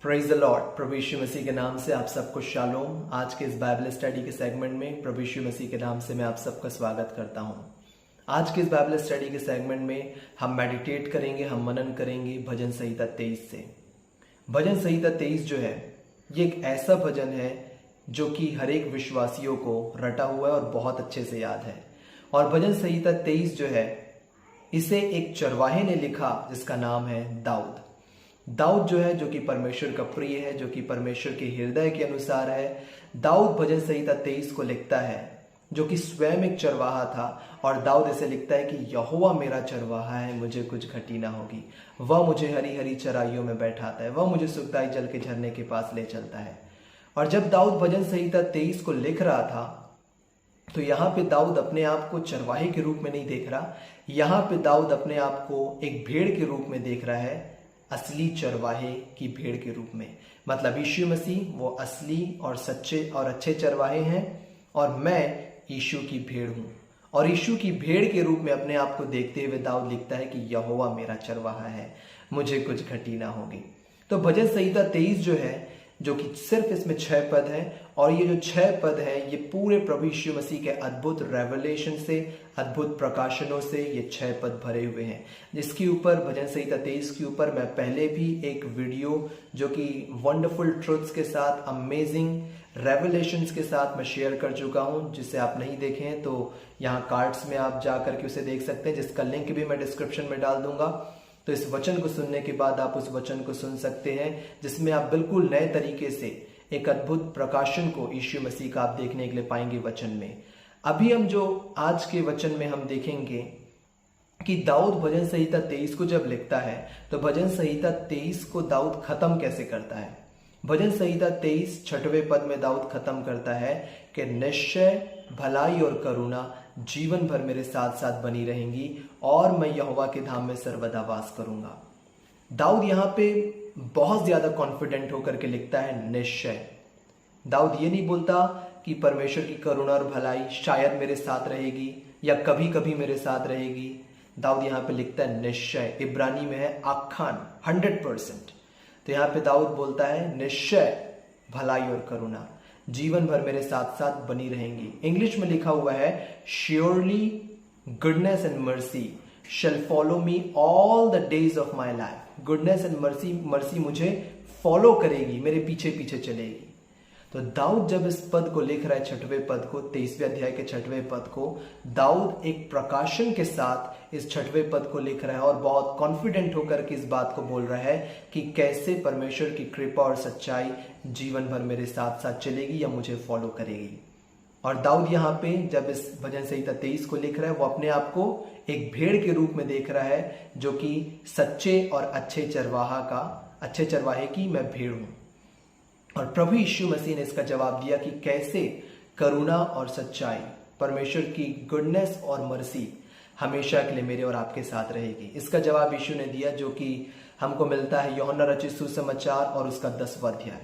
Praise the lord. प्रभु यीशु मसीह के नाम से आप सबको शालोम। आज के इस बाइबल स्टडी के सेगमेंट में प्रभु यीशु मसीह के नाम से मैं आप सबका स्वागत करता हूं। आज के इस बाइबल स्टडी के सेगमेंट में हम मेडिटेट करेंगे, हम मनन करेंगे भजन संहिता 23 से। भजन संहिता 23 जो है ये एक ऐसा भजन है जो कि हर एक विश्वासियों को रटा हुआ है और बहुत अच्छे से याद है। और भजन संहिता 23 जो है इसे एक चरवाहे ने लिखा जिसका नाम है दाऊद। दाऊद जो है, जो कि परमेश्वर का प्रिय है, जो कि परमेश्वर के हृदय के अनुसार है। दाऊद भजन संहिता 23 को लिखता है जो कि स्वयं एक चरवाहा था। और दाऊद ऐसे लिखता है कि यहोवा मेरा चरवाहा है, मुझे कुछ घटी ना होगी। वह मुझे हरी हरी चराइयों में बैठाता है, वह मुझे सुखदाई जल के झरने के पास ले चलता है। और जब दाऊद भजन संहिता 23 को लिख रहा था तो यहाँ पे दाऊद अपने आप को चरवाहे के रूप में नहीं देख रहा। यहाँ पे दाऊद अपने आप को एक भेड़ के रूप में देख रहा है, असली चरवाहे की भेड़ के रूप में। मतलब यीशु मसीह वो असली और सच्चे और अच्छे चरवाहे हैं और मैं यीशु की भेड़ हूं। और यीशु की भेड़ के रूप में अपने आप को देखते हुए दाऊद लिखता है कि यहोवा मेरा चरवाहा है, मुझे कुछ घटी ना होगी। तो भजन संहिता 23 जो है, जो कि सिर्फ इसमें 6 पद हैं और ये जो 6 पद हैं ये पूरे प्रभु यीशु मसीह के अद्भुत रेवलेशन से, अद्भुत प्रकाशनों से ये 6 पद भरे हुए हैं। जिसके ऊपर भजन संहिता 23 के ऊपर मैं पहले भी एक वीडियो जो कि वंडरफुल ट्रुथ्स के साथ, अमेजिंग रेवलेशंस के साथ मैं शेयर कर चुका हूं। जिसे आप नहीं देखे हैं तो यहाँ कार्ड्स में आप जा करके उसे देख सकते हैं, जिसका लिंक भी मैं डिस्क्रिप्शन में डाल दूंगा। तो इस वचन को सुनने के बाद आप उस वचन को सुन सकते हैं जिसमें आप बिल्कुल नए तरीके से एक अद्भुत प्रकाशन को यीशु मसीह का आप देखने के लिए पाएंगे वचन में। अभी हम जो आज के वचन में हम देखेंगे कि दाऊद भजन संहिता 23 को जब लिखता है तो भजन संहिता 23 को दाऊद खत्म कैसे करता है। भजन संहिता 23 6वें पद में दाऊद खत्म करता है कि निश्चय भलाई और करुणा जीवन भर मेरे साथ साथ बनी रहेंगी और मैं यहोवा के धाम में सर्वदा वास करूंगा। दाऊद यहाँ पे बहुत ज्यादा कॉन्फिडेंट होकर के लिखता है निश्चय। दाऊद ये नहीं बोलता कि परमेश्वर की करुणा और भलाई शायद मेरे साथ रहेगी या कभी कभी मेरे साथ रहेगी। दाऊद यहाँ पे लिखता है निश्चय। इब्रानी में है आखान, 100%। तो यहाँ पे दाऊद बोलता है निश्चय भलाई और करुणा जीवन भर मेरे साथ साथ बनी रहेंगी। इंग्लिश में लिखा हुआ है surely goodness and mercy shall follow me all the days of my life. Goodness and mercy मुझे फॉलो करेगी, मेरे पीछे पीछे चलेगी। तो दाऊद जब इस पद को लिख रहा है, 6वें पद को, 23वें अध्याय के 6वें पद को, दाऊद एक प्रकाशन के साथ इस 6वें पद को लिख रहा है और बहुत कॉन्फिडेंट होकर के इस बात को बोल रहा है कि कैसे परमेश्वर की कृपा और सच्चाई जीवन भर मेरे साथ साथ चलेगी या मुझे फॉलो करेगी। और दाऊद यहाँ पे जब इस भजन संहिता 23 को लिख रहा है वो अपने आप को एक भेड़ के रूप में देख रहा है जो कि सच्चे और अच्छे चरवाहे की मैं भेड़ हूं। और प्रभु यीशु मसीह ने इसका जवाब दिया कि कैसे करुणा और सच्चाई, परमेश्वर की गुडनेस और मर्सी हमेशा के लिए मेरे और आपके साथ रहेगी। इसका जवाब यीशु ने दिया जो कि हमको मिलता है यूहन्ना रचित सुसमाचार और उसका 10वां अध्याय।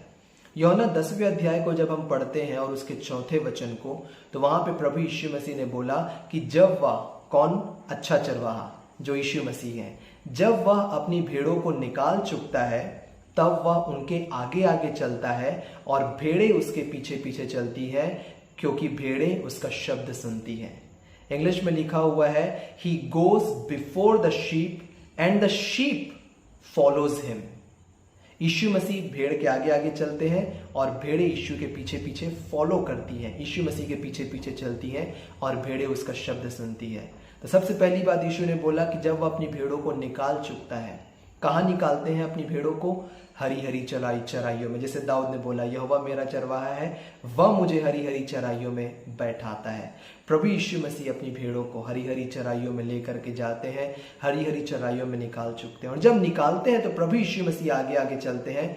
यूहन्ना 10वें अध्याय को जब हम पढ़ते हैं और उसके 4थे वचन को, तो वहां पे प्रभु यीशु मसीह ने बोला कि जब वह, कौन, अच्छा चरवाहा जो यीशु मसीह है, जब वह अपनी भेड़ों को निकाल चुकता है तब वह उनके आगे आगे चलता है और भेड़ें उसके पीछे पीछे चलती है क्योंकि भेड़ें उसका शब्द सुनती हैं। इंग्लिश में लिखा हुआ है he goes before the sheep and the sheep follows him. यीशु मसीह भेड़ के आगे आगे चलते हैं और भेड़ें यीशु के पीछे पीछे फॉलो करती हैं, यीशु मसीह के पीछे पीछे चलती हैं और भेड़ें उसका शब्द सुनती है। तो सबसे पहली बात यीशु ने बोला कि जब वह अपनी भेड़ों को निकाल चुकता है, कहाँ निकालते हैं अपनी भेड़ों को? हरी हरी चराइयों में। जैसे दाऊद ने बोला यहोवा मेरा चरवाहा है, वह मुझे हरी हरी चराइयों में बैठाता है। प्रभु यीशु मसीह अपनी भेड़ों को हरी हरी चराइयों में लेकर के जाते हैं, हरी हरी चराइयों में निकाल चुकते हैं। और जब निकालते हैं तो प्रभु यीशु मसीह आगे आगे चलते हैं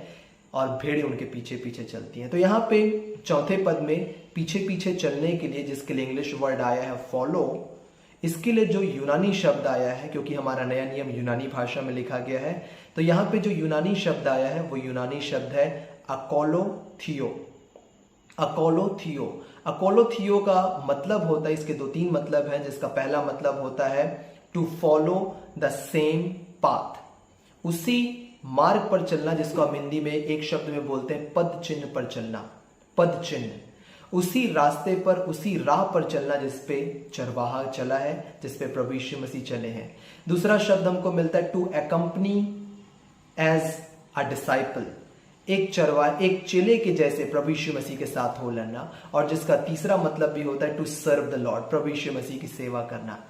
और भेड़ें उनके पीछे पीछे चलती हैं। तो यहाँ पे 4थे पद में पीछे पीछे चलने के लिए जिसके लिए इंग्लिश वर्ड आया है फॉलो, इसके लिए जो यूनानी शब्द आया है, क्योंकि हमारा नया नियम यूनानी भाषा में लिखा गया है, तो यहाँ पे जो यूनानी शब्द आया है वो यूनानी शब्द है अकोलोथियो। अकोलोथियो का मतलब होता है, इसके 2-3 मतलब हैं, जिसका पहला मतलब होता है to follow the same path, उसी मार्ग पर चलना, जिसको हम हिंदी में एक शब्द में बोलते हैं पद चिन्ह पर चलना, पद चिन्ह, उसी रास्ते पर, उसी राह पर चलना जिसपे चरवाहा चला है, जिसपे प्रभु यीशु मसीह चले हैं। दूसरा शब्द हमको मिलता है टू एकम्पनी एज अ डिसाइपल, एक चेले के जैसे प्रभु यीशु मसीह के साथ हो लेना। और जिसका तीसरा मतलब भी होता है टू सर्व द लॉर्ड, प्रभु यीशु मसीह की सेवा करना।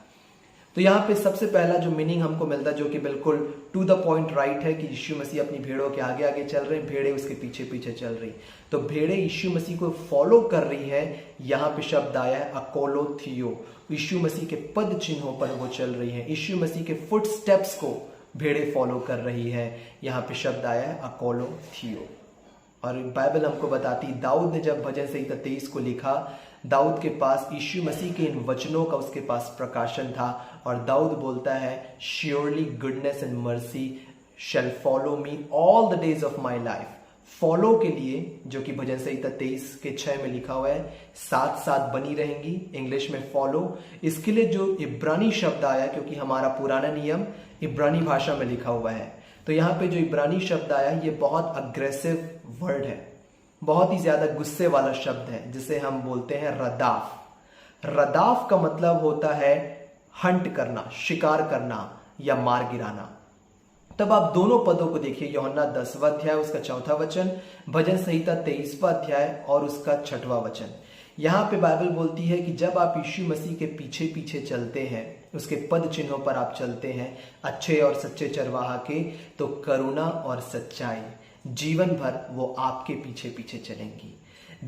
तो यहाँ पे सबसे पहला जो मीनिंग हमको मिलता है, जो कि बिल्कुल टू द पॉइंट राइट है, कि यीशु मसीह अपनी भेड़ों के आगे आगे चल रहे हैं, भेड़े उसके पीछे पीछे चल रही। तो भेड़े यीशु मसीह को फॉलो कर रही है। यहाँ पे शब्द आया है अकोलोथियो, यीशु मसीह के पद चिन्हों पर वो चल रही है, यीशु मसीह के फुट स्टेप्स को भेड़े फॉलो कर रही है। यहाँ पे शब्द आया है अकोलोथियो। और बाइबल हमको बताती, दाऊद ने जब भजन संहिता 23 को लिखा, दाऊद के पास यीशु मसीह के इन वचनों का उसके पास प्रकाशन था। और दाऊद बोलता है, surely goodness and mercy shall follow me all the days of my life. Follow के लिए, जो कि भजन संहिता 23 के 6 में लिखा हुआ है, साथ साथ बनी रहेंगी, इंग्लिश में फॉलो। इसके लिए जो इब्रानी शब्द आया, क्योंकि हमारा पुराना नियम इब्रानी भाषा में लिखा हुआ है, तो यहाँ पे जो इब्रानी शब्द आया, ये बहुत अग्रेसिव वर्ड है, बहुत ही ज्यादा गुस्से वाला शब्द है, जिसे हम बोलते हैं रदाफ। रदाफ का मतलब होता है हंट करना, शिकार करना या मार गिराना। तब आप दोनों पदों को देखिए, यूहन्ना 10वां अध्याय उसका 4वां वचन, भजन संहिता 23वां अध्याय और उसका 6वां वचन। यहाँ पे बाइबल बोलती है कि जब आप यीशु मसीह के पीछे पीछे चलते हैं, उसके पद चिन्हों पर आप चलते हैं, अच्छे और सच्चे चरवाहा के, तो करुणा और सच्चाई जीवन भर वो आपके पीछे पीछे चलेंगी।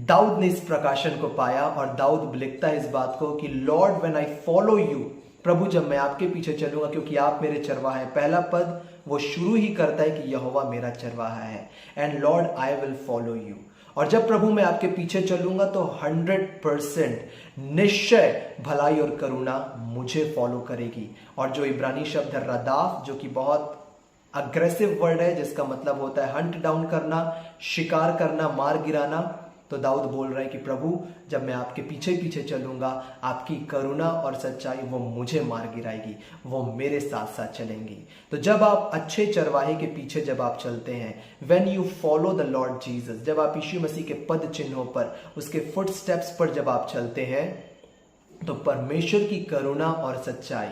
दाऊद ने इस प्रकाशन को पाया और दाऊद लिखता है इस बात को कि Lord when I follow you, प्रभु जब मैं आपके पीछे चलूंगा क्योंकि आप मेरे चरवाहा है। पहला पद वो शुरू ही करता है कि यहोवा मेरा चरवाहा है, and Lord I will follow you. और जब प्रभु मैं आपके पीछे चलूंगा तो 100% निश्चय भलाई और करुणा मुझे फॉलो करेगी। और जो इब्रानी शब्द है रदाफ, जो कि बहुत अग्रेसिव वर्ड है, जिसका मतलब होता है हंट डाउन करना, शिकार करना, मार गिराना। तो दाऊद बोल रहा है कि प्रभु जब मैं आपके पीछे पीछे चलूंगा, आपकी करुणा और सच्चाई वो मुझे मार गिराएगी, वो मेरे साथ साथ चलेंगी। तो जब आप अच्छे चरवाहे के पीछे जब आप चलते हैं, when you follow the Lord Jesus, जब आप यीशु मसीह के पद चिन्हों पर, उसके फुट स्टेप्स पर जब आप चलते हैं, तो परमेश्वर की करुणा और सच्चाई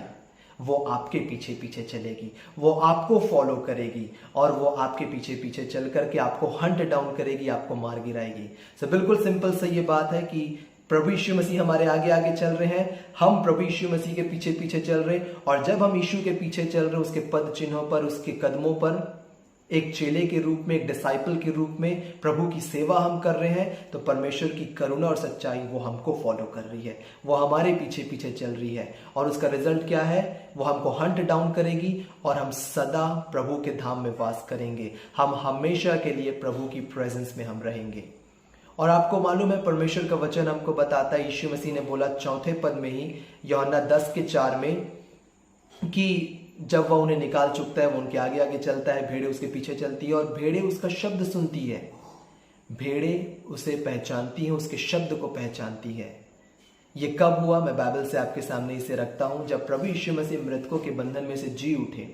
वो आपके पीछे पीछे चलेगी, वो आपको फॉलो करेगी और वो आपके पीछे पीछे चल करके आपको हंट डाउन करेगी, आपको मार गिराएगी। सो बिल्कुल सिंपल सा ये बात है कि प्रभु यीशु मसीह हमारे आगे आगे चल रहे हैं, हम प्रभु यीशु मसीह के पीछे पीछे चल रहे हैं। और जब हम यीशु के पीछे चल रहे हैं, उसके पद चिन्हों पर, उसके कदमों पर, एक चेले के रूप में, एक डिसाइपल के रूप में प्रभु की सेवा हम कर रहे हैं, तो परमेश्वर की करुणा और सच्चाई वो हमको फॉलो कर रही है, वो हमारे पीछे पीछे चल रही है। और उसका रिजल्ट क्या है? वो हमको हंट डाउन करेगी और हम सदा प्रभु के धाम में वास करेंगे, हम हमेशा के लिए प्रभु की प्रेजेंस में हम रहेंगे। और आपको मालूम है, परमेश्वर का वचन हमको बताता है, यीशु मसीह ने बोला 4 पद में ही, यूहन्ना 10:4 में, कि जब वह उन्हें निकाल चुकता है, वो उनके आगे आगे चलता है, भेड़े उसके पीछे चलती है और भेड़े उसका शब्द सुनती है, भेड़े उसे पहचानती है, उसके शब्द को पहचानती है। ये कब हुआ? मैं बाइबल से आपके सामने इसे रखता हूं, जब प्रभु यीशु मसीह मृतकों के बंधन में से जी उठे,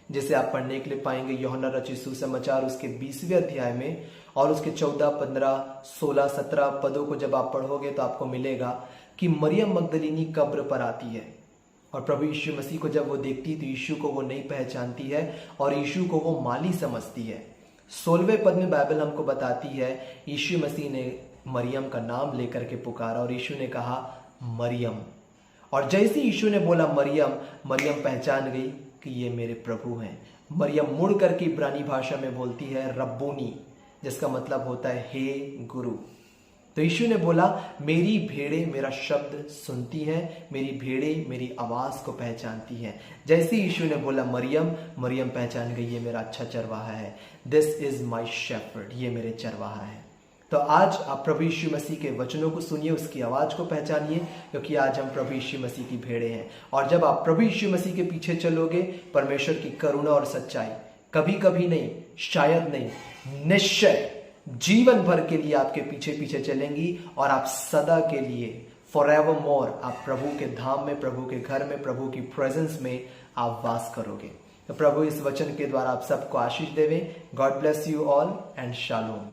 जिसे आप पढ़ने के लिए पाएंगे यूहन्ना रचित सुसमाचार उसके 20वें अध्याय में, और उसके 14, 15, 16, 17 पदों को जब आप पढ़ोगे तो आपको मिलेगा कि मरियम मगदलीनी कब्र पर आती है और प्रभु यीशु मसीह को जब वो देखती है तो यीशु को वो नहीं पहचानती है और यीशु को वो माली समझती है। 16वें पद में बाइबल हमको बताती है, यीशु मसीह ने मरियम का नाम लेकर के पुकारा और यीशु ने कहा मरियम। और जैसे यीशु ने बोला मरियम, मरियम पहचान गई कि ये मेरे प्रभु हैं। मरियम मुड़ करके इब्रानी भाषा में बोलती है रब्बोनी, जिसका मतलब होता है हे गुरु। तो यीशु ने बोला मेरी भेड़े मेरा शब्द सुनती हैं, मेरी भेड़े मेरी आवाज को पहचानती हैं। जैसे यीशु ने बोला मरियम, मरियम पहचान गई ये मेरा अच्छा चरवाहा है, दिस इज माई शेफर्ड, ये मेरे चरवाहा है। तो आज आप प्रभु यीशु मसीह के वचनों को सुनिए, उसकी आवाज को पहचानिए, क्योंकि आज हम प्रभु यीशु मसीह की भेड़े हैं। और जब आप प्रभु यीशु मसीह के पीछे चलोगे, परमेश्वर की करुणा और सच्चाई कभी कभी नहीं, शायद नहीं, निश्चय जीवन भर के लिए आपके पीछे पीछे चलेंगी और आप सदा के लिए फॉरएवर मोर आप प्रभु के धाम में, प्रभु के घर में, प्रभु की प्रेजेंस में आप वास करोगे। तो प्रभु इस वचन के द्वारा आप सबको आशीष देवे। God bless you all and shalom.